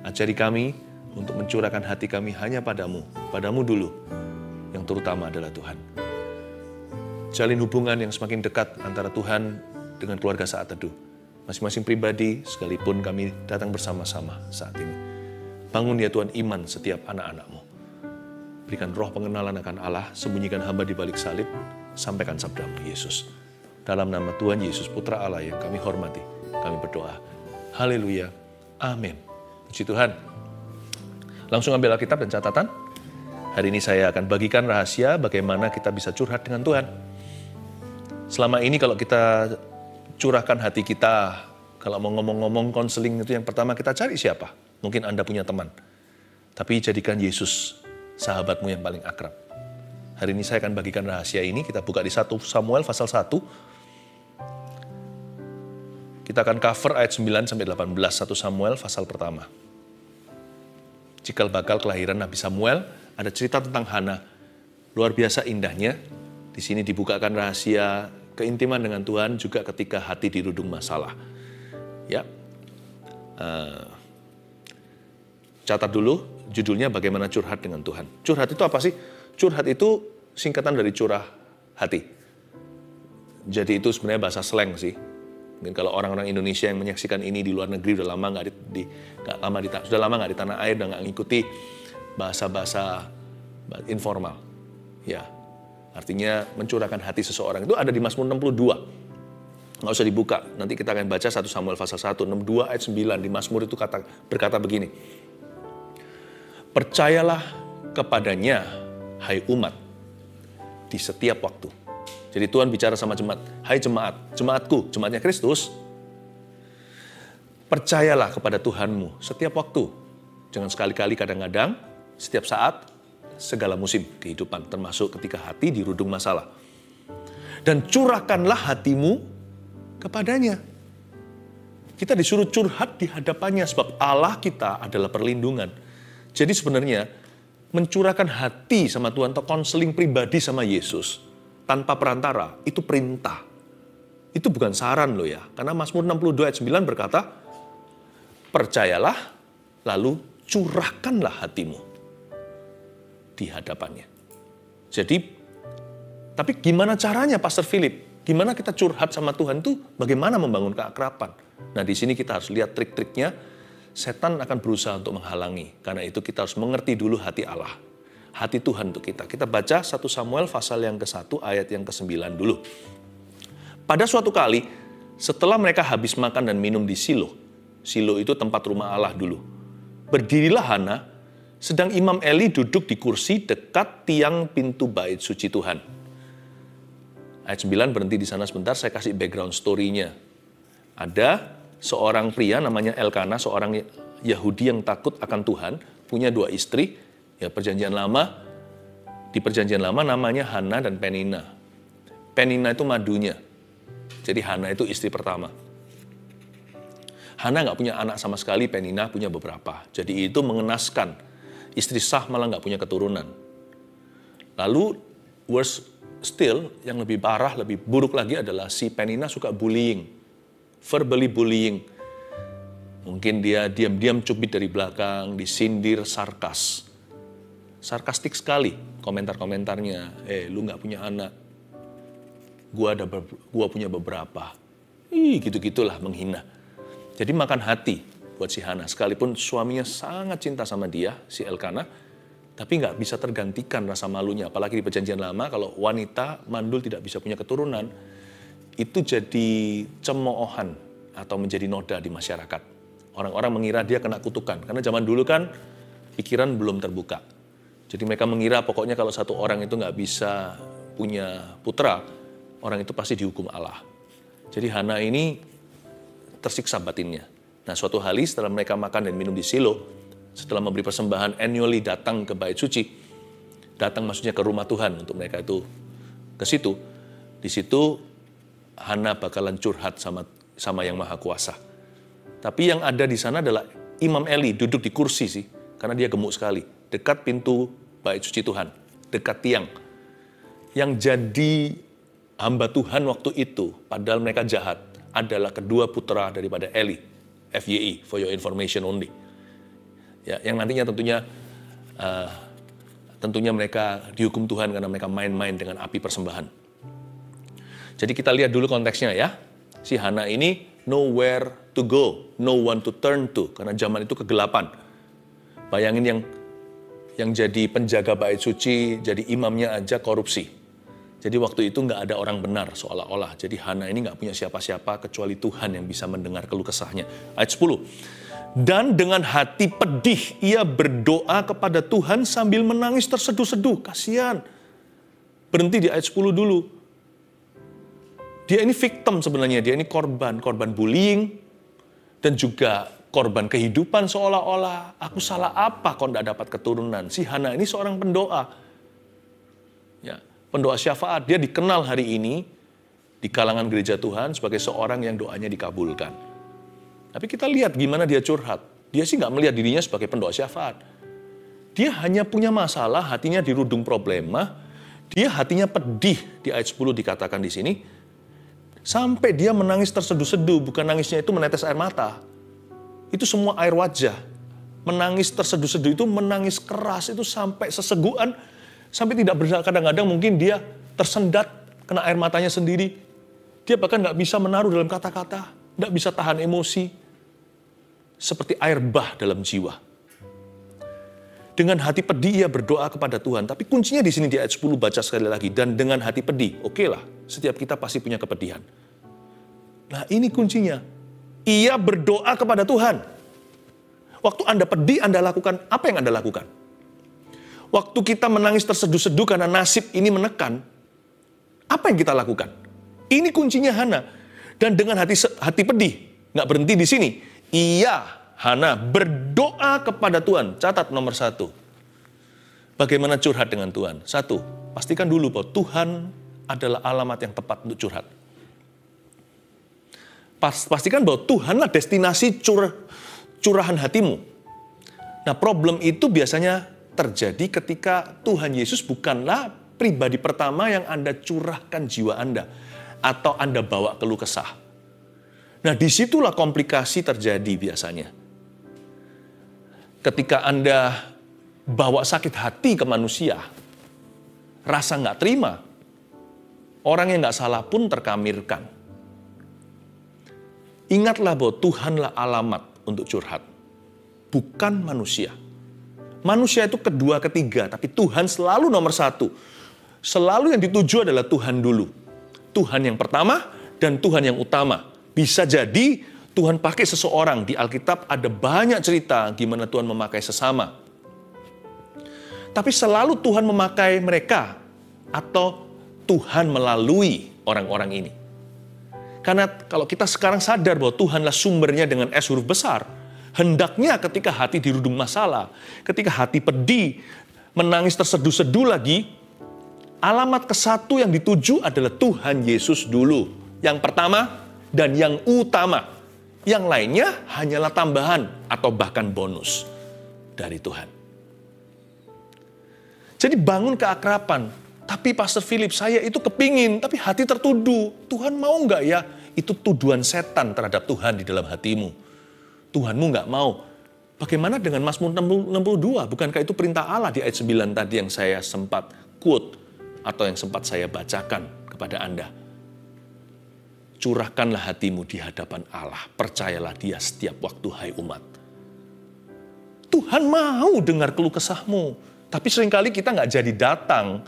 Ajari kami untuk mencurahkan hati kami hanya padamu dulu, yang terutama adalah Tuhan. Jalin hubungan yang semakin dekat antara Tuhan dengan keluarga Saat Teduh. Masing-masing pribadi, sekalipun kami datang bersama-sama saat ini. Bangun ya Tuhan iman setiap anak-anak-Mu. Berikan roh pengenalan akan Allah, sembunyikan hamba di balik salib, sampaikan sabda-Mu Yesus. Dalam nama Tuhan Yesus, Putra Allah yang kami hormati, kami berdoa. Haleluya. Amin. Puji Tuhan. Langsung ambil Alkitab dan catatan. Hari ini saya akan bagikan rahasia bagaimana kita bisa curhat dengan Tuhan. Selama ini kalau kita curahkan hati kita, kalau mau ngomong-ngomong konseling itu yang pertama kita cari siapa? Mungkin Anda punya teman. Tapi jadikan Yesus sahabatmu yang paling akrab. Hari ini saya akan bagikan rahasia ini. Kita buka di 1 Samuel pasal 1. Kita akan cover ayat 9-18, 1 Samuel pasal pertama. Cikal bakal kelahiran Nabi Samuel, ada cerita tentang Hana. Luar biasa indahnya. Di sini dibukakan rahasia keintiman dengan Tuhan juga ketika hati dirudung masalah. Ya, catat dulu judulnya bagaimana curhat dengan Tuhan. Curhat itu apa sih? Curhat itu singkatan dari curah hati. Jadi itu sebenarnya bahasa slang sih. Mungkin kalau orang-orang Indonesia yang menyaksikan ini di luar negeri sudah lama nggak di tanah air dan nggak ngikuti bahasa-bahasa informal. Ya, artinya mencurahkan hati seseorang itu ada di Mazmur 62. Nggak usah dibuka. Nanti kita akan baca 1 Samuel pasal 1, 62 ayat 9 di Mazmur itu berkata begini. Percayalah kepadanya, hai umat, di setiap waktu. Jadi Tuhan bicara sama jemaat, hai jemaat, jemaatku, jemaatnya Kristus, percayalah kepada Tuhanmu setiap waktu. Jangan sekali-kali, kadang-kadang, setiap saat, segala musim kehidupan, termasuk ketika hati dirudung masalah. Dan curahkanlah hatimu kepadanya. Kita disuruh curhat di hadapannya, sebab Allah kita adalah perlindungan. Jadi sebenarnya, mencurahkan hati sama Tuhan atau konseling pribadi sama Yesus, tanpa perantara, itu perintah. Itu bukan saran loh ya. Karena Mazmur 62 ayat 9 berkata, percayalah, lalu curahkanlah hatimu di hadapannya. Jadi, tapi gimana caranya Pastor Philip? Gimana kita curhat sama Tuhan itu? Bagaimana membangun keakraban? Nah di sini kita harus lihat trik-triknya. Setan akan berusaha untuk menghalangi. Karena itu kita harus mengerti dulu hati Allah. Hati Tuhan untuk kita. Kita baca 1 Samuel pasal yang ke-1 ayat yang ke-9 dulu. Pada suatu kali, setelah mereka habis makan dan minum di Silo. Silo itu tempat rumah Allah dulu. Berdirilah Hana, sedang Imam Eli duduk di kursi dekat tiang pintu bait suci Tuhan. Ayat 9 berhenti di sana sebentar, saya kasih background story-nya. Ada seorang pria namanya Elkana, seorang Yahudi yang takut akan Tuhan, punya 2 istri. Ya, di perjanjian lama namanya Hana dan Penina. Penina itu madunya. Jadi Hana itu istri pertama. Hana nggak punya anak sama sekali, Penina punya beberapa. Jadi itu mengenaskan. Istri sah malah nggak punya keturunan. Lalu worse still, yang lebih parah, lebih buruk lagi adalah si Penina suka bullying. Verbally bullying. Mungkin dia diam-diam cubit dari belakang, disindir, sarkastik sekali komentar-komentarnya. Lu nggak punya anak, gua punya beberapa. Gitu-gitulah menghina. Jadi makan hati buat si Hana. Sekalipun suaminya sangat cinta sama dia, si Elkana, tapi nggak bisa tergantikan rasa malunya. Apalagi di perjanjian lama, kalau wanita mandul tidak bisa punya keturunan, itu jadi cemoohan atau menjadi noda di masyarakat. Orang-orang mengira dia kena kutukan. Karena zaman dulu kan pikiran belum terbuka. Jadi mereka mengira pokoknya kalau satu orang itu nggak bisa punya putra, orang itu pasti dihukum Allah. Jadi Hana ini tersiksa batinnya. Nah suatu hari setelah mereka makan dan minum di Silo, setelah memberi persembahan annually datang ke bait suci, datang maksudnya ke rumah Tuhan untuk mereka itu ke situ. Di situ Hana bakalan curhat sama Yang Maha Kuasa. Tapi yang ada di sana adalah Imam Eli duduk di kursi sih, karena dia gemuk sekali, dekat pintu bait suci Tuhan, dekat tiang. Yang jadi hamba Tuhan waktu itu, padahal mereka jahat, adalah kedua putra daripada Eli, FYI, for your information only. Ya, yang nantinya tentunya mereka dihukum Tuhan karena mereka main-main dengan api persembahan. Jadi kita lihat dulu konteksnya ya. Si Hana ini nowhere to go, no one to turn to, karena zaman itu kegelapan. Bayangin yang jadi penjaga bait suci, jadi imamnya aja korupsi. Jadi waktu itu nggak ada orang benar seolah-olah. Jadi Hana ini nggak punya siapa-siapa kecuali Tuhan yang bisa mendengar keluh kesahnya. Ayat 10. Dan dengan hati pedih ia berdoa kepada Tuhan sambil menangis terseduh-seduh. Kasihan. Berhenti di ayat 10 dulu. Dia ini victim sebenarnya, dia ini korban bullying, dan juga korban kehidupan seolah-olah, aku salah apa kok tidak dapat keturunan. Si Hana ini seorang pendoa. Ya, pendoa syafaat, dia dikenal hari ini di kalangan gereja Tuhan sebagai seorang yang doanya dikabulkan. Tapi kita lihat gimana dia curhat. Dia sih nggak melihat dirinya sebagai pendoa syafaat. Dia hanya punya masalah, hatinya dirudung problema, dia hatinya pedih, di ayat 10 dikatakan di sini, sampai dia menangis terseduh-seduh, bukan nangisnya itu menetes air mata. Itu semua air wajah. Menangis terseduh-seduh itu menangis keras, itu sampai sesegukan, sampai tidak berdaya. Kadang-kadang mungkin dia tersendat, kena air matanya sendiri. Dia bahkan nggak bisa menaruh dalam kata-kata, nggak bisa tahan emosi. Seperti air bah dalam jiwa. Dengan hati pedih ia berdoa kepada Tuhan. Tapi kuncinya di sini di ayat 10 baca sekali lagi. Dan dengan hati pedih, oke lah, setiap kita pasti punya kepedihan. Nah ini kuncinya. Ia berdoa kepada Tuhan. Waktu Anda pedih, Anda lakukan apa yang Anda lakukan? Waktu kita menangis terseduh-seduh karena nasib ini menekan, apa yang kita lakukan? Ini kuncinya Hana. Dan dengan hati pedih, nggak berhenti di sini. Ia Hana berdoa kepada Tuhan. Catat nomor 1. Bagaimana curhat dengan Tuhan? 1, pastikan dulu bahwa Tuhan adalah alamat yang tepat untuk curhat. Pastikan bahwa Tuhanlah destinasi curahan hatimu. Nah, problem itu biasanya terjadi ketika Tuhan Yesus bukanlah pribadi pertama yang Anda curahkan jiwa Anda. Atau Anda bawa keluh kesah. Nah, disitulah komplikasi terjadi biasanya. Ketika Anda bawa sakit hati ke manusia, rasa nggak terima, orang yang nggak salah pun terkamirkan. Ingatlah bahwa Tuhanlah alamat untuk curhat, bukan manusia. Manusia itu kedua, ketiga, tapi Tuhan selalu nomor 1. Selalu yang dituju adalah Tuhan dulu. Tuhan yang pertama dan Tuhan yang utama. Bisa jadi Tuhan pakai seseorang. Di Alkitab ada banyak cerita gimana Tuhan memakai sesama. Tapi selalu Tuhan memakai mereka atau Tuhan melalui orang-orang ini. Karena kalau kita sekarang sadar bahwa Tuhanlah sumbernya dengan S huruf besar, hendaknya ketika hati dirudung masalah, ketika hati pedih, menangis terseduh-seduh lagi, alamat ke-1 yang dituju adalah Tuhan Yesus dulu. Yang pertama dan yang utama. Yang lainnya hanyalah tambahan atau bahkan bonus dari Tuhan. Jadi bangun keakraban. Tapi Pastor Philip, saya itu kepingin, tapi hati tertuduh. Tuhan mau nggak ya? Itu tuduhan setan terhadap Tuhan di dalam hatimu. Tuhanmu nggak mau. Bagaimana dengan Mazmur 62? Bukankah itu perintah Allah di ayat 9 tadi yang saya sempat quote atau yang sempat saya bacakan kepada Anda? Curahkanlah hatimu di hadapan Allah. Percayalah Dia setiap waktu, hai umat. Tuhan mau dengar keluh kesahmu. Tapi seringkali kita nggak jadi datang.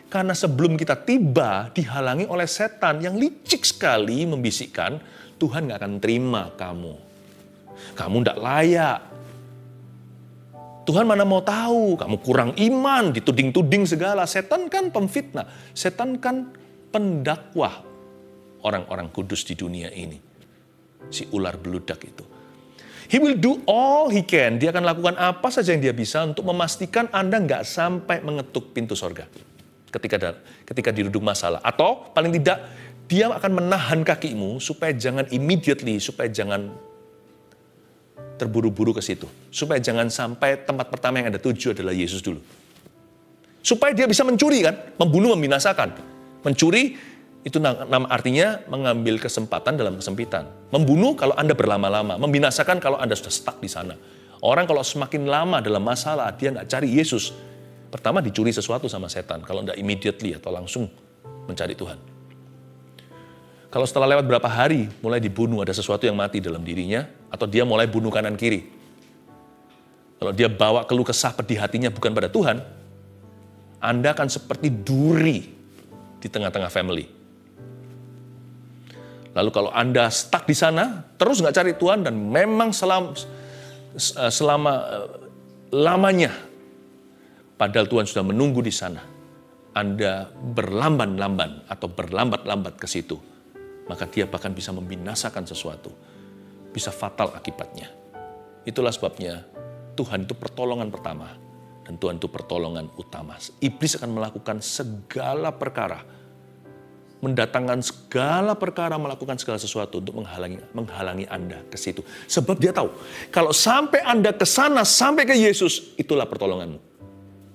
Karena sebelum kita tiba, dihalangi oleh setan yang licik sekali membisikkan, Tuhan nggak akan terima kamu. Kamu nggak layak. Tuhan mana mau tahu, kamu kurang iman, dituding-tuding segala. Setan kan pemfitnah. Setan kan pendakwah orang-orang kudus di dunia ini. Si ular beludak itu. He will do all he can. Dia akan lakukan apa saja yang dia bisa untuk memastikan Anda nggak sampai mengetuk pintu sorga. Ketika dirudung masalah. Atau paling tidak, dia akan menahan kakimu supaya jangan immediately, supaya jangan terburu-buru ke situ. Supaya jangan sampai tempat pertama yang Anda tuju adalah Yesus dulu. Supaya dia bisa mencuri kan, membunuh, membinasakan. Mencuri itu nama artinya mengambil kesempatan dalam kesempitan. Membunuh kalau Anda berlama-lama, membinasakan kalau Anda sudah stuck di sana. Orang kalau semakin lama dalam masalah, dia nggak cari Yesus. Pertama dicuri sesuatu sama setan, kalau nggak immediately atau langsung mencari Tuhan. Kalau setelah lewat berapa hari, mulai dibunuh, ada sesuatu yang mati dalam dirinya, atau dia mulai bunuh kanan kiri. Kalau dia bawa keluh kesah pedih hatinya bukan pada Tuhan, Anda akan seperti duri di tengah-tengah family. Lalu kalau Anda stuck di sana, terus nggak cari Tuhan, dan memang selama lamanya, padahal Tuhan sudah menunggu di sana, Anda berlamban-lamban atau berlambat-lambat ke situ, maka dia bahkan bisa membinasakan sesuatu. Bisa fatal akibatnya. Itulah sebabnya Tuhan itu pertolongan pertama. Dan Tuhan itu pertolongan utama. Iblis akan melakukan segala perkara. Mendatangkan segala perkara, melakukan segala sesuatu untuk menghalangi Anda ke situ. Sebab dia tahu, kalau sampai Anda ke sana, sampai ke Yesus, itulah pertolonganmu.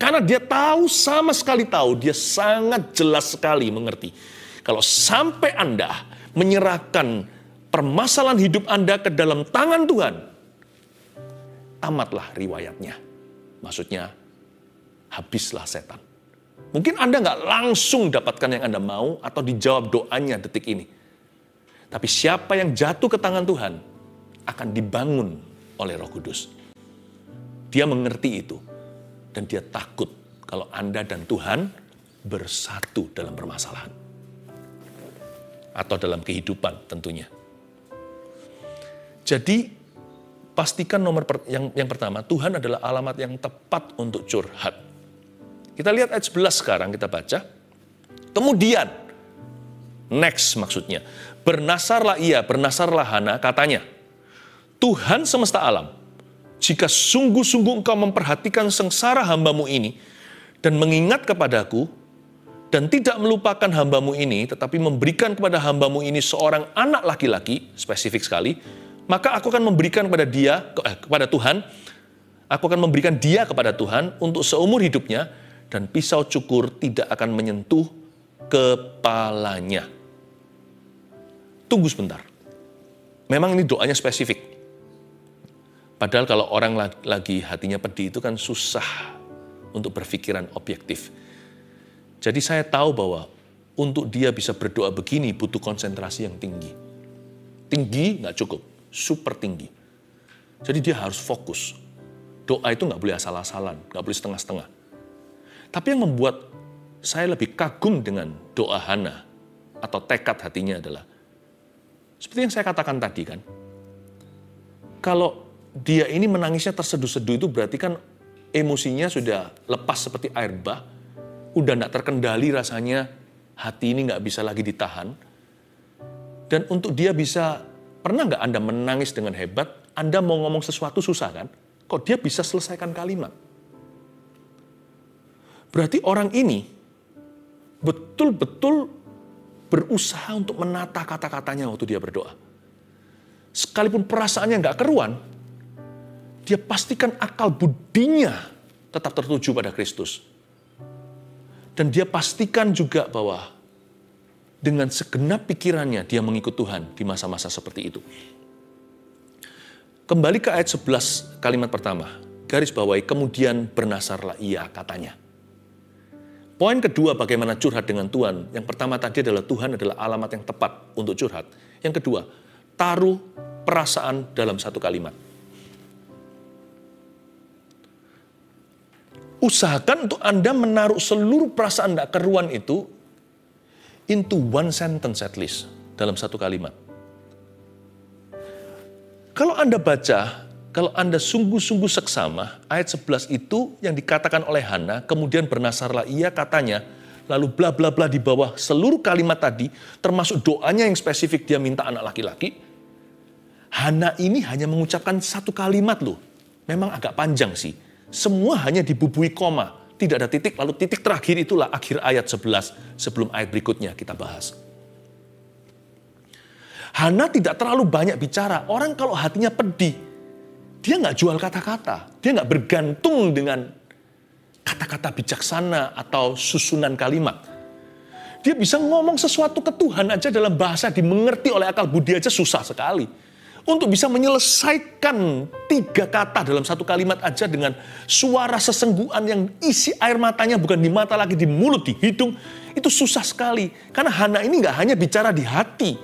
Karena dia tahu, sama sekali tahu, dia sangat jelas sekali mengerti. Kalau sampai Anda menyerahkan permasalahan hidup Anda ke dalam tangan Tuhan, tamatlah riwayatnya. Maksudnya, habislah setan. Mungkin Anda nggak langsung dapatkan yang Anda mau atau dijawab doanya detik ini. Tapi siapa yang jatuh ke tangan Tuhan akan dibangun oleh Roh Kudus. Dia mengerti itu. Dan dia takut kalau Anda dan Tuhan bersatu dalam permasalahan. Atau dalam kehidupan tentunya. Jadi pastikan yang pertama, Tuhan adalah alamat yang tepat untuk curhat. Kita lihat ayat 11 sekarang, kita baca. Kemudian, next maksudnya, bernasarlah Hana, katanya, Tuhan semesta alam, jika sungguh-sungguh engkau memperhatikan sengsara hambamu ini, dan mengingat kepadaku, dan tidak melupakan hambamu ini, tetapi memberikan kepada hambamu ini seorang anak laki-laki, spesifik sekali, maka aku akan memberikan kepada Tuhan, aku akan memberikan dia kepada Tuhan untuk seumur hidupnya, dan pisau cukur tidak akan menyentuh kepalanya. Tunggu sebentar. Memang ini doanya spesifik. Padahal kalau orang lagi hatinya pedih itu kan susah untuk berpikiran objektif. Jadi saya tahu bahwa untuk dia bisa berdoa begini butuh konsentrasi yang tinggi. Tinggi nggak cukup, super tinggi. Jadi dia harus fokus. Doa itu nggak boleh asal-asalan, nggak boleh setengah-setengah. Tapi yang membuat saya lebih kagum dengan doa Hana atau tekad hatinya adalah, seperti yang saya katakan tadi kan, kalau dia ini menangisnya terseduh-seduh itu berarti kan emosinya sudah lepas seperti air bah, udah nggak terkendali rasanya, hati ini nggak bisa lagi ditahan. Dan untuk dia bisa, pernah nggak Anda menangis dengan hebat, Anda mau ngomong sesuatu susah kan? Kok dia bisa selesaikan kalimat? Berarti orang ini betul-betul berusaha untuk menata kata-katanya waktu dia berdoa. Sekalipun perasaannya nggak keruan, dia pastikan akal budinya tetap tertuju pada Kristus. Dan dia pastikan juga bahwa dengan segenap pikirannya dia mengikut Tuhan di masa-masa seperti itu. Kembali ke ayat 11 kalimat pertama. Garis bawahi, kemudian bernasarlah ia, katanya. Poin kedua, bagaimana curhat dengan Tuhan. Yang pertama tadi adalah Tuhan adalah alamat yang tepat untuk curhat. Yang kedua, taruh perasaan dalam satu kalimat. Usahakan untuk Anda menaruh seluruh perasaan tidak keruan itu into one sentence at least, dalam satu kalimat. Kalau Anda baca, kalau Anda sungguh-sungguh seksama, ayat 11 itu yang dikatakan oleh Hana, kemudian bernasarlah ia, katanya, lalu bla bla bla di bawah seluruh kalimat tadi, termasuk doanya yang spesifik dia minta anak laki-laki. Hana ini hanya mengucapkan satu kalimat loh. Memang agak panjang sih. Semua hanya dibubui koma. Tidak ada titik, lalu titik terakhir itulah akhir ayat 11 sebelum ayat berikutnya kita bahas. Hana tidak terlalu banyak bicara. Orang kalau hatinya pedih, dia nggak jual kata-kata. Dia nggak bergantung dengan kata-kata bijaksana atau susunan kalimat. Dia bisa ngomong sesuatu ke Tuhan aja dalam bahasa dimengerti oleh akal budi aja susah sekali. untuk bisa menyelesaikan 3 kata dalam satu kalimat aja dengan suara sesenggukan yang isi air matanya bukan di mata lagi, di mulut, di hidung. Itu susah sekali. Karena Hana ini nggak hanya bicara di hati.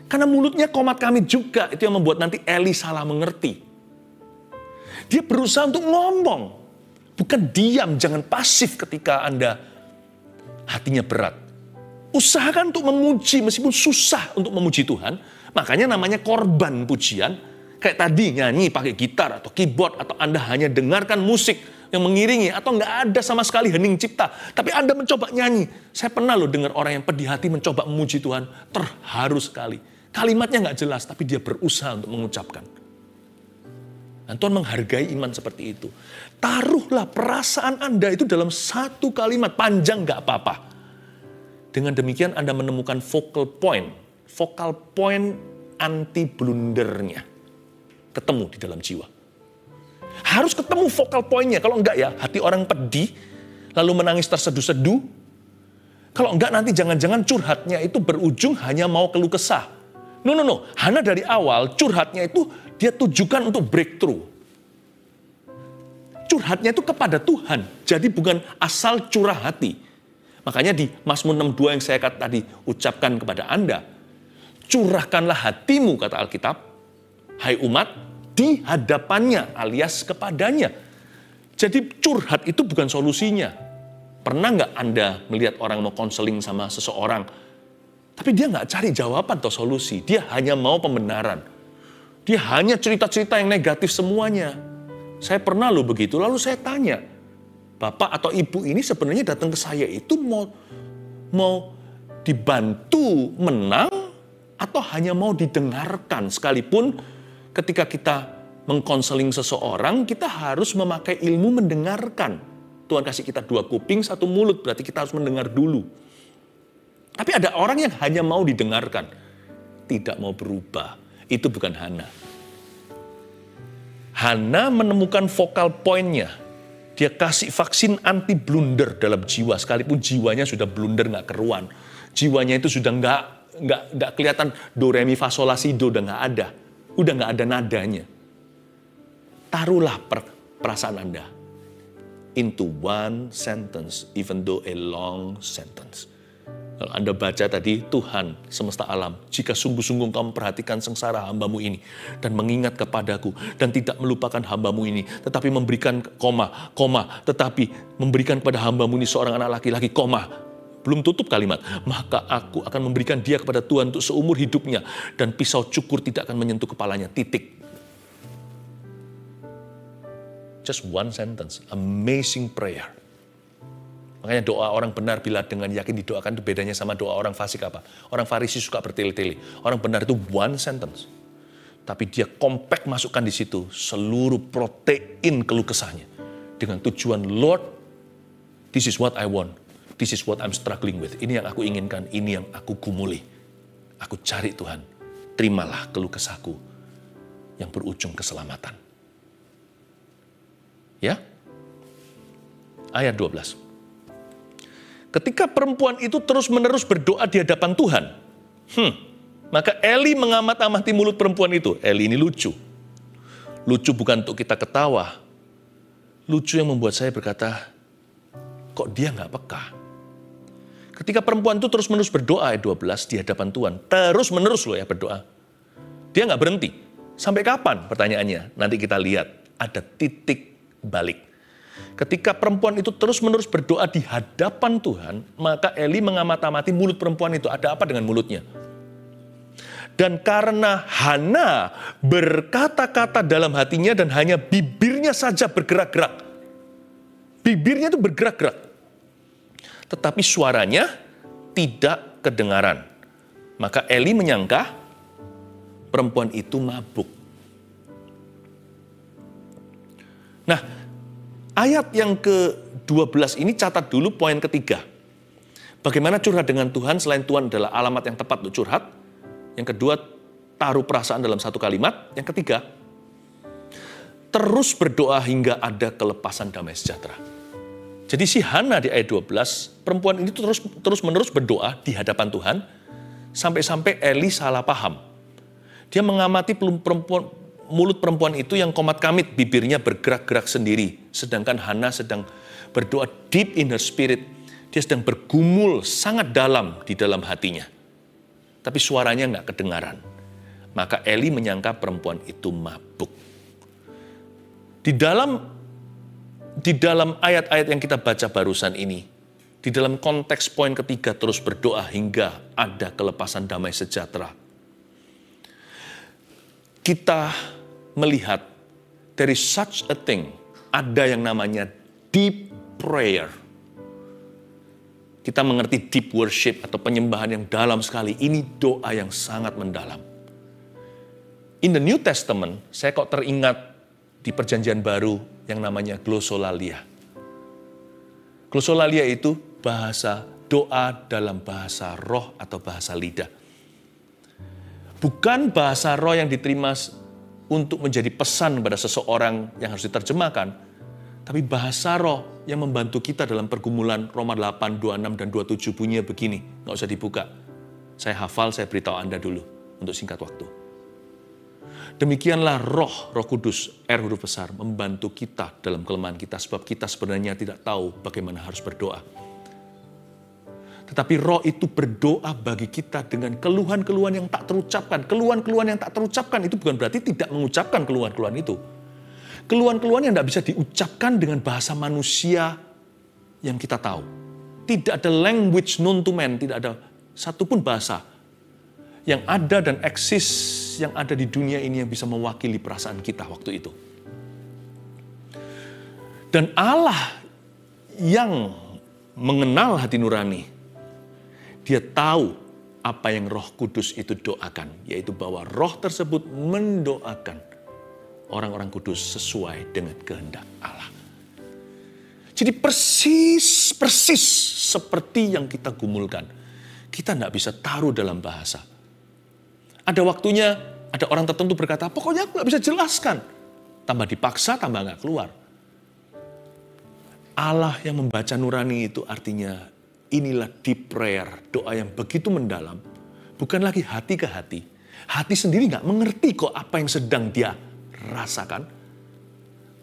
Karena mulutnya komat kamit juga. Itu yang membuat nanti Eli salah mengerti. Dia berusaha untuk ngomong. Bukan diam, jangan pasif ketika Anda hatinya berat. Usahakan untuk memuji meskipun susah untuk memuji Tuhan. Makanya namanya korban pujian. Kayak tadi nyanyi pakai gitar atau keyboard. Atau Anda hanya dengarkan musik yang mengiringi. Atau nggak ada sama sekali hening cipta. Tapi Anda mencoba nyanyi. Saya pernah loh dengar orang yang pedih hati mencoba memuji Tuhan. Terharu sekali. Kalimatnya nggak jelas tapi dia berusaha untuk mengucapkan. Dan Tuhan menghargai iman seperti itu. Taruhlah perasaan Anda itu dalam satu kalimat. Panjang nggak apa-apa. Dengan demikian Anda menemukan focal point anti blundernya ketemu di dalam jiwa. Harus ketemu focal pointnya. Kalau enggak ya hati orang pedih lalu menangis terseduh-seduh. Kalau enggak nanti jangan-jangan curhatnya itu berujung hanya mau keluh kesah. No. Hana dari awal curhatnya itu dia tujukan untuk breakthrough. Curhatnya itu kepada Tuhan. Jadi bukan asal curah hati. Makanya di Mazmur 62 yang saya tadi ucapkan kepada Anda. Curahkanlah hatimu, kata Alkitab, hai umat, di hadapannya alias kepadanya. Jadi curhat itu bukan solusinya. Pernah nggak Anda melihat orang mau konseling sama seseorang, tapi dia nggak cari jawaban atau solusi. Dia hanya mau pembenaran. Dia hanya cerita-cerita yang negatif semuanya. Saya pernah loh begitu, lalu saya tanya, Bapak atau Ibu ini sebenarnya datang ke saya itu mau dibantu menang, atau hanya mau didengarkan. Sekalipun ketika kita mengkonseling seseorang, kita harus memakai ilmu mendengarkan. Tuhan kasih kita 2 kuping, 1 mulut, berarti kita harus mendengar dulu. Tapi ada orang yang hanya mau didengarkan, tidak mau berubah. Itu bukan Hana. Hana menemukan focal point-nya. Dia kasih vaksin anti blunder dalam jiwa, sekalipun jiwanya sudah blunder nggak keruan. Jiwanya itu sudah nggak kelihatan do, re, mi, fa, sol, la, si, do, udah nggak ada. Udah nggak ada nadanya. Taruhlah perasaan Anda into one sentence, even though a long sentence. Kalau Anda baca tadi, Tuhan semesta alam, jika sungguh-sungguh Engkau memperhatikan sengsara hamba-Mu ini, dan mengingat kepadaku, dan tidak melupakan hamba-Mu ini, tetapi memberikan tetapi memberikan kepada hamba-Mu ini seorang anak laki-laki, belum tutup kalimat, maka aku akan memberikan dia kepada Tuhan untuk seumur hidupnya, dan pisau cukur tidak akan menyentuh kepalanya, titik. Just one sentence, amazing prayer. Makanya doa orang benar bila dengan yakin didoakan itu bedanya sama doa orang fasik apa? Orang Farisi suka bertele-tele. Orang benar itu one sentence. Tapi dia compact masukkan di situ seluruh protein keluh kesahnya. Dengan tujuan, Lord, this is what I want. This is what I'm struggling with. Ini yang aku inginkan, ini yang aku gumuli. Aku cari Tuhan. Terimalah keluh kesahku yang berujung keselamatan. Ya? Ayat 12. Ketika perempuan itu terus-menerus berdoa di hadapan Tuhan, maka Eli mengamat-amati mulut perempuan itu. Eli ini lucu. Lucu bukan untuk kita ketawa. Lucu yang membuat saya berkata, kok dia nggak peka? Ketika perempuan itu terus-menerus berdoa, ayat 12, di hadapan Tuhan. Terus-menerus loh ya berdoa. Dia nggak berhenti. Sampai kapan? Pertanyaannya. Nanti kita lihat. Ada titik balik. Ketika perempuan itu terus-menerus berdoa di hadapan Tuhan, maka Eli mengamat-amati mulut perempuan itu. Ada apa dengan mulutnya? Dan karena Hana berkata-kata dalam hatinya dan hanya bibirnya saja bergerak-gerak. Bibirnya itu bergerak-gerak. Tetapi suaranya tidak kedengaran. Maka Eli menyangka perempuan itu mabuk. Nah, ayat yang ke-12 ini catat dulu poin ketiga. Bagaimana curhat dengan Tuhan selain Tuhan adalah alamat yang tepat untuk curhat. Yang kedua, taruh perasaan dalam satu kalimat. Yang ketiga, terus berdoa hingga ada kelepasan damai sejahtera. Jadi si Hana di ayat 12, perempuan ini terus-menerus berdoa di hadapan Tuhan, sampai-sampai Eli salah paham. Dia mengamati mulut perempuan itu yang komat kamit, bibirnya bergerak-gerak sendiri. Sedangkan Hana sedang berdoa deep in her spirit. Dia sedang bergumul sangat dalam di dalam hatinya. Tapi suaranya nggak kedengaran. Maka Eli menyangka perempuan itu mabuk. Di dalam ayat-ayat yang kita baca barusan ini, di dalam konteks poin ketiga terus berdoa hingga ada kelepasan damai sejahtera. Kita melihat there is such a thing, ada yang namanya deep prayer. Kita mengerti deep worship atau penyembahan yang dalam sekali. Ini doa yang sangat mendalam. In the New Testament, saya kok teringat di perjanjian baru yang namanya glossolalia. Glossolalia itu bahasa doa dalam bahasa roh atau bahasa lidah. Bukan bahasa roh yang diterima untuk menjadi pesan kepada seseorang yang harus diterjemahkan, tapi bahasa roh yang membantu kita dalam pergumulan. Roma 8, 26 dan 27 bunyinya begini, nggak usah dibuka. Saya hafal, saya beritahu Anda dulu untuk singkat waktu. Demikianlah Roh Kudus, R huruf besar, membantu kita dalam kelemahan kita, sebab kita sebenarnya tidak tahu bagaimana harus berdoa. Tetapi Roh itu berdoa bagi kita dengan keluhan-keluhan yang tak terucapkan. Keluhan-keluhan yang tak terucapkan itu bukan berarti tidak mengucapkan keluhan-keluhan itu. Keluhan-keluhan yang tidak bisa diucapkan dengan bahasa manusia yang kita tahu. Tidak ada language known to man, tidak ada satupun bahasa yang ada dan eksis yang ada di dunia ini yang bisa mewakili perasaan kita waktu itu. Dan Allah yang mengenal hati nurani, Dia tahu apa yang Roh Kudus itu doakan, yaitu bahwa Roh tersebut mendoakan orang-orang kudus sesuai dengan kehendak Allah. Jadi persis seperti yang kita gumulkan. Kita tidak bisa taruh dalam bahasa. Ada waktunya, ada orang tertentu berkata, pokoknya aku nggak bisa jelaskan. Tambah dipaksa, tambah nggak keluar. Allah yang membaca nurani itu artinya inilah deep prayer, doa yang begitu mendalam. Bukan lagi hati ke hati. Hati sendiri nggak mengerti kok apa yang sedang dia rasakan.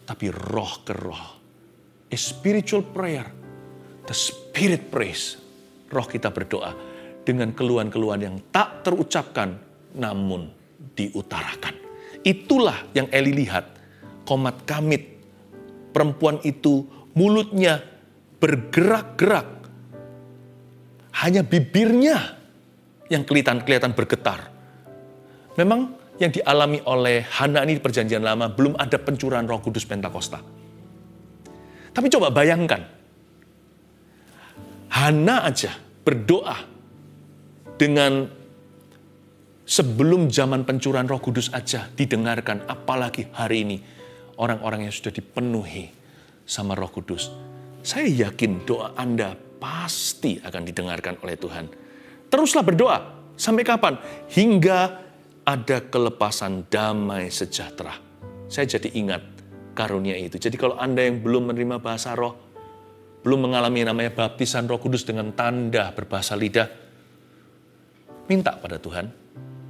Tapi roh ke roh. A spiritual prayer. The spirit prays. Roh kita berdoa dengan keluhan-keluhan yang tak terucapkan namun diutarakan. Itulah yang Eli lihat. Komat kamit. Perempuan itu mulutnya bergerak-gerak. Hanya bibirnya yang kelihatan bergetar. Memang yang dialami oleh Hana ini di perjanjian lama belum ada pencurahan Roh Kudus Pentakosta. Tapi coba bayangkan. Hana aja berdoa dengan sebelum zaman pencurahan Roh Kudus aja didengarkan. Apalagi hari ini orang-orang yang sudah dipenuhi sama Roh Kudus. Saya yakin doa Anda pasti akan didengarkan oleh Tuhan. Teruslah berdoa. Sampai kapan? Hingga ada kelepasan damai sejahtera. Saya jadi ingat karunia itu. Jadi kalau Anda yang belum menerima bahasa roh, belum mengalami namanya baptisan Roh Kudus dengan tanda berbahasa lidah, minta pada Tuhan.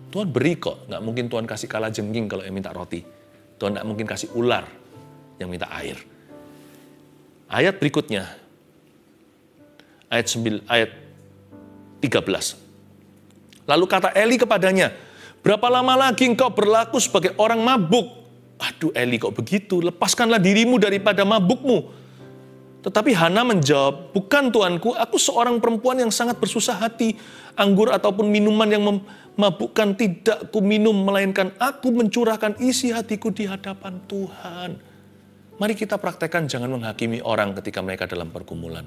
Tuhan beri kok. Nggak mungkin Tuhan kasih kalajengking kalau yang minta roti. Tuhan nggak mungkin kasih ular yang minta air. Ayat berikutnya, ayat 13. Lalu kata Eli kepadanya, berapa lama lagi engkau berlaku sebagai orang mabuk? Aduh Eli kok begitu, lepaskanlah dirimu daripada mabukmu. Tetapi Hana menjawab, bukan tuanku, aku seorang perempuan yang sangat bersusah hati. Anggur ataupun minuman yang memabukkan tidak ku minum, melainkan aku mencurahkan isi hatiku di hadapan Tuhan. Mari kita praktekkan jangan menghakimi orang ketika mereka dalam pergumulan.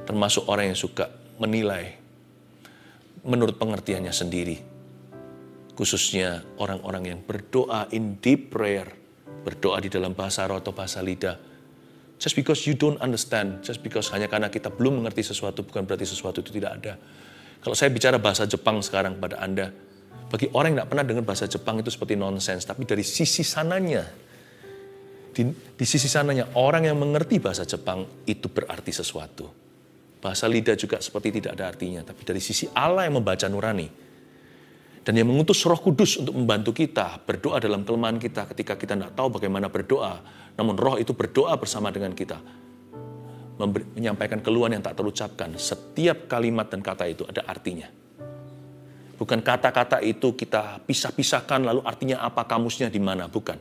Termasuk orang yang suka menilai menurut pengertiannya sendiri. Khususnya orang-orang yang berdoa in deep prayer, berdoa di dalam bahasa roh atau bahasa lidah. Just because you don't understand, just because hanya karena kita belum mengerti sesuatu, bukan berarti sesuatu itu tidak ada. Kalau saya bicara bahasa Jepang sekarang pada Anda, bagi orang yang tidak pernah dengar bahasa Jepang itu seperti nonsense, tapi dari sisi sananya, di sisi sananya orang yang mengerti bahasa Jepang itu berarti sesuatu. Bahasa lidah juga seperti tidak ada artinya. Tapi dari sisi Allah yang membaca nurani. Dan yang mengutus Roh Kudus untuk membantu kita berdoa dalam kelemahan kita ketika kita tidak tahu bagaimana berdoa. Namun Roh itu berdoa bersama dengan kita. Menyampaikan keluhan yang tak terucapkan. Setiap kalimat dan kata itu ada artinya. Bukan kata-kata itu kita pisah-pisahkan lalu artinya apa, kamusnya di mana. Bukan.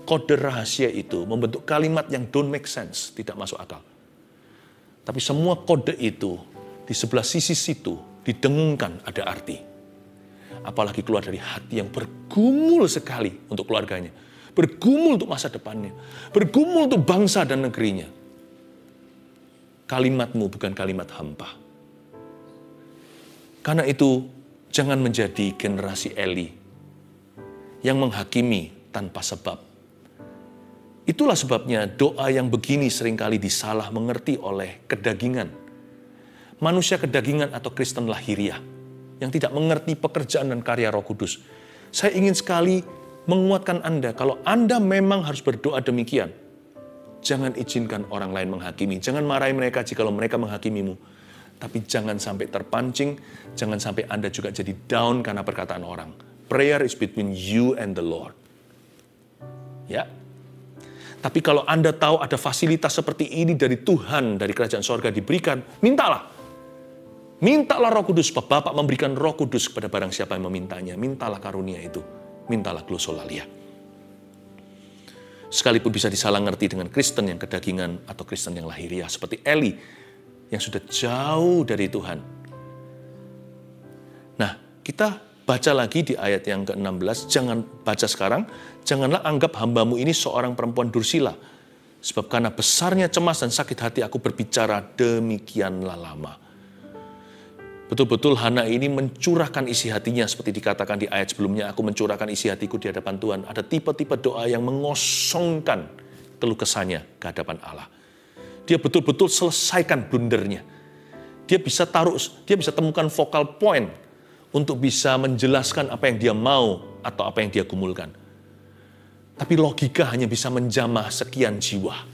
Kode rahasia itu membentuk kalimat yang don't make sense. Tidak masuk akal. Tapi semua kode itu di sebelah sisi situ didengungkan ada arti. Apalagi keluar dari hati yang bergumul sekali untuk keluarganya. Bergumul untuk masa depannya. Bergumul untuk bangsa dan negerinya. Kalimatmu bukan kalimat hampa. Karena itu, jangan menjadi generasi Eli yang menghakimi tanpa sebab. Itulah sebabnya doa yang begini seringkali disalah mengerti oleh kedagingan. Manusia kedagingan atau Kristen lahiriah yang tidak mengerti pekerjaan dan karya Roh Kudus. Saya ingin sekali menguatkan Anda, kalau Anda memang harus berdoa demikian, jangan izinkan orang lain menghakimi. Jangan marahi mereka jika mereka menghakimimu. Tapi jangan sampai terpancing, jangan sampai Anda juga jadi down karena perkataan orang. Prayer is between you and the Lord. Ya. Tapi kalau Anda tahu ada fasilitas seperti ini dari Tuhan, dari kerajaan sorga diberikan, mintalah. Mintalah Roh Kudus, Bapak memberikan Roh Kudus kepada barang siapa yang memintanya. Mintalah karunia itu. Mintalah glosolalia. Sekalipun bisa disalah ngerti dengan Kristen yang kedagingan atau Kristen yang lahiriah. Seperti Eli yang sudah jauh dari Tuhan. Nah, kita baca lagi di ayat yang ke-16. Jangan baca sekarang. Janganlah anggap hambamu ini seorang perempuan dursila. Sebab karena besarnya cemas dan sakit hati aku berbicara demikianlah lama. Betul-betul Hana ini mencurahkan isi hatinya seperti dikatakan di ayat sebelumnya, aku mencurahkan isi hatiku di hadapan Tuhan. Ada tipe-tipe doa yang mengosongkan keluh kesahnya ke hadapan Allah. Dia betul-betul selesaikan blundernya. Dia bisa temukan focal point untuk bisa menjelaskan apa yang dia mau atau apa yang dia gumulkan. Tapi logika hanya bisa menjamah sekian jiwa.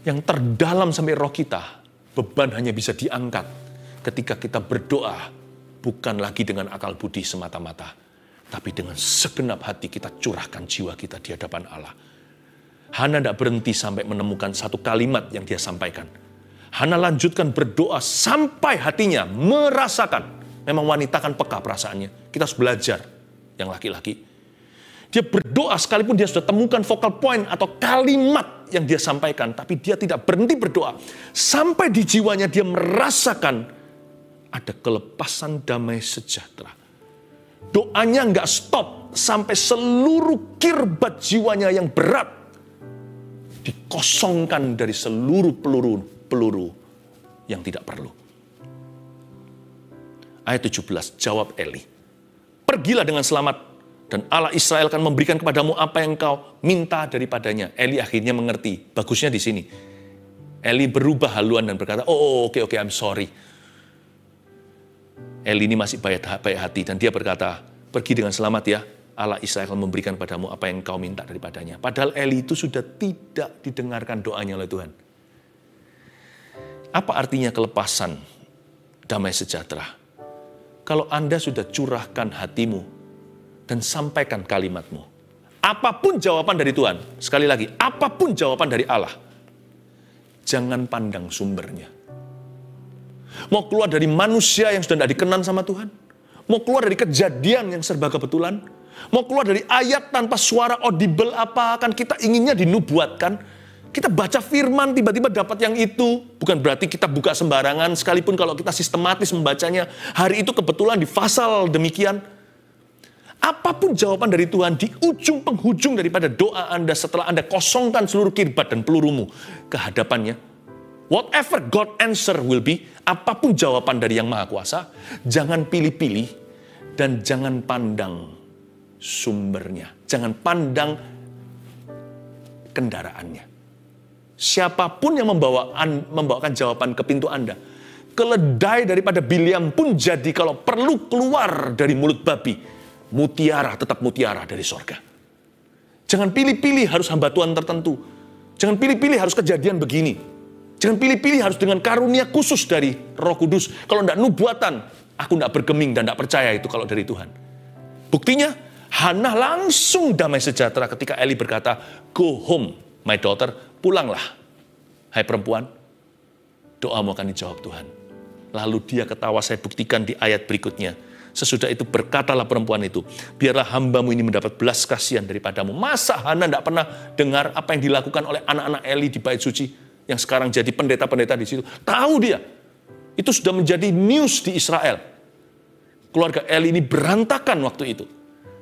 Yang terdalam sampai roh kita, beban hanya bisa diangkat ketika kita berdoa, bukan lagi dengan akal budi semata-mata, tapi dengan segenap hati kita curahkan jiwa kita di hadapan Allah. Hana tidak berhenti sampai menemukan satu kalimat yang dia sampaikan. Hana lanjutkan berdoa sampai hatinya merasakan. Memang wanita kan peka perasaannya. Kita harus belajar yang laki-laki. Dia berdoa sekalipun dia sudah temukan focal point atau kalimat yang dia sampaikan, tapi dia tidak berhenti berdoa. Sampai di jiwanya dia merasakan ada kelepasan damai sejahtera. Doanya nggak stop sampai seluruh kirbat jiwanya yang berat dikosongkan dari seluruh peluru yang tidak perlu. Ayat 17, jawab Eli. Pergilah dengan selamat dan Allah Israel akan memberikan kepadamu apa yang kau minta daripadanya. Eli akhirnya mengerti. Bagusnya di sini. Eli berubah haluan dan berkata, oke, I'm sorry. Eli ini masih baik hati dan dia berkata, pergi dengan selamat ya, Allah Israel akan memberikan padamu apa yang kau minta daripadanya. Padahal Eli itu sudah tidak didengarkan doanya oleh Tuhan. Apa artinya kelepasan damai sejahtera? Kalau Anda sudah curahkan hatimu dan sampaikan kalimatmu, apapun jawaban dari Tuhan, sekali lagi, apapun jawaban dari Allah, jangan pandang sumbernya. Mau keluar dari manusia yang sudah tidak dikenan sama Tuhan. Mau keluar dari kejadian yang serba kebetulan. Mau keluar dari ayat tanpa suara audible apa. Kan kita inginnya dinubuatkan. Kita baca firman tiba-tiba dapat yang itu. Bukan berarti kita buka sembarangan. Sekalipun kalau kita sistematis membacanya. Hari itu kebetulan di pasal demikian. Apapun jawaban dari Tuhan di ujung penghujung daripada doa Anda setelah Anda kosongkan seluruh kirbat dan pelurumu ke hadapannya. Whatever God answer will be, apapun jawaban dari Yang Maha Kuasa, jangan pilih-pilih dan jangan pandang sumbernya. Jangan pandang kendaraannya. Siapapun yang membawakan jawaban ke pintu Anda, keledai daripada Bileam pun jadi kalau perlu keluar dari mulut babi, mutiara tetap mutiara dari sorga. Jangan pilih-pilih harus hamba Tuhan tertentu. Jangan pilih-pilih harus kejadian begini. Jangan pilih-pilih harus dengan karunia khusus dari Roh Kudus. Kalau tidak nubuatan, Aku tidak bergeming dan tidak percaya itu kalau dari Tuhan. Buktinya, Hana langsung damai sejahtera ketika Eli berkata, "Go home, my daughter, pulanglah. Hai perempuan, doamu akan dijawab Tuhan." Lalu dia ketawa, saya buktikan di ayat berikutnya. Sesudah itu berkatalah perempuan itu, "Biarlah hambamu ini mendapat belas kasihan daripadamu." Masa Hana tidak pernah dengar apa yang dilakukan oleh anak-anak Eli di bait suci, yang sekarang jadi pendeta-pendeta di situ? Tahu dia. Itu sudah menjadi news di Israel. Keluarga Eli ini berantakan waktu itu.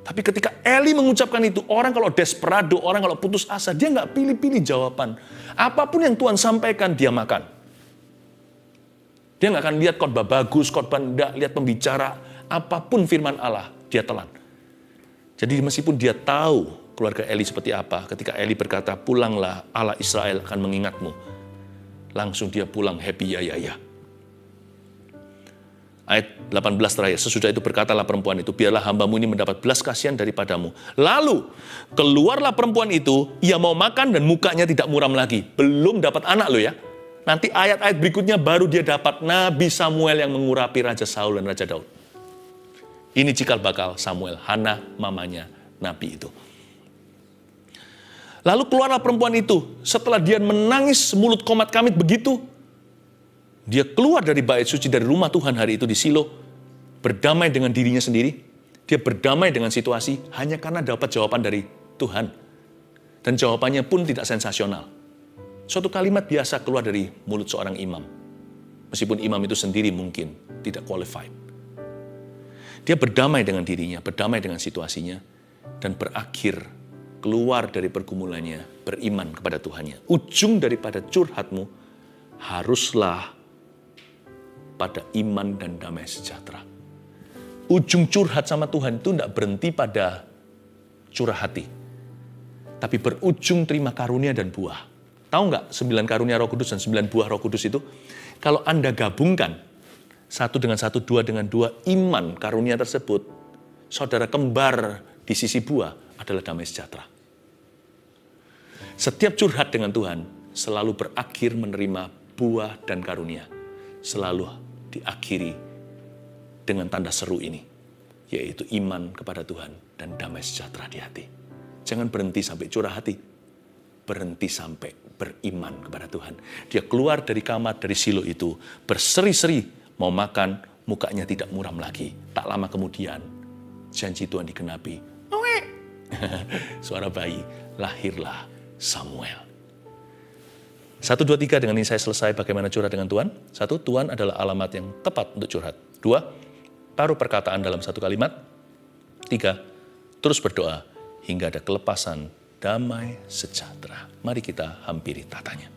Tapi ketika Eli mengucapkan itu, orang kalau desperado, orang kalau putus asa, dia nggak pilih-pilih jawaban. Apapun yang Tuhan sampaikan, dia makan. Dia nggak akan lihat khotbah bagus, khotbah enggak, lihat pembicara, apapun firman Allah, dia telan. Jadi meskipun dia tahu keluarga Eli seperti apa, ketika Eli berkata, "Pulanglah, Allah Israel akan mengingatmu." Langsung dia pulang happy ya. Ayat 18 terakhir, sesudah itu berkatalah perempuan itu, "Biarlah hambamu ini mendapat belas kasihan daripadamu." Lalu, keluarlah perempuan itu, ia mau makan dan mukanya tidak muram lagi. Belum dapat anak loh ya. Nanti ayat-ayat berikutnya baru dia dapat Nabi Samuel yang mengurapi Raja Saul dan Raja Daud. Ini cikal bakal Samuel, Hana mamanya Nabi itu. Lalu keluarlah perempuan itu, setelah dia menangis mulut komat kamit begitu, dia keluar dari bait suci, dari rumah Tuhan hari itu di Silo, berdamai dengan dirinya sendiri. Dia berdamai dengan situasi hanya karena dapat jawaban dari Tuhan. Dan jawabannya pun tidak sensasional. Suatu kalimat biasa keluar dari mulut seorang imam. Meskipun imam itu sendiri mungkin tidak qualified. Dia berdamai dengan dirinya, berdamai dengan situasinya, dan berakhir keluar dari pergumulannya, beriman kepada Tuhannya. Ujung daripada curhatmu haruslah pada iman dan damai sejahtera. Ujung curhat sama Tuhan itu tidak berhenti pada curah hati, tapi berujung terima karunia dan buah. Tahu nggak 9 karunia Roh Kudus dan 9 buah Roh Kudus itu? Kalau Anda gabungkan 1 dengan 1, 2 dengan 2, iman karunia tersebut, saudara kembar di sisi buah adalah damai sejahtera. Setiap curhat dengan Tuhan selalu berakhir menerima buah dan karunia. Selalu diakhiri dengan tanda seru ini, yaitu iman kepada Tuhan dan damai sejahtera di hati. Jangan berhenti sampai curah hati, berhenti sampai beriman kepada Tuhan. Dia keluar dari kamar, dari Silo itu, berseri-seri, mau makan, mukanya tidak muram lagi. Tak lama kemudian, janji Tuhan digenapi. Suara bayi, lahirlah Samuel. 1, 2, 3, dengan ini saya selesai bagaimana curhat dengan Tuhan. 1, Tuhan adalah alamat yang tepat untuk curhat. 2, taruh perkataan dalam 1 kalimat. 3, terus berdoa hingga ada kelepasan, damai, sejahtera. Mari kita hampiri tatanya.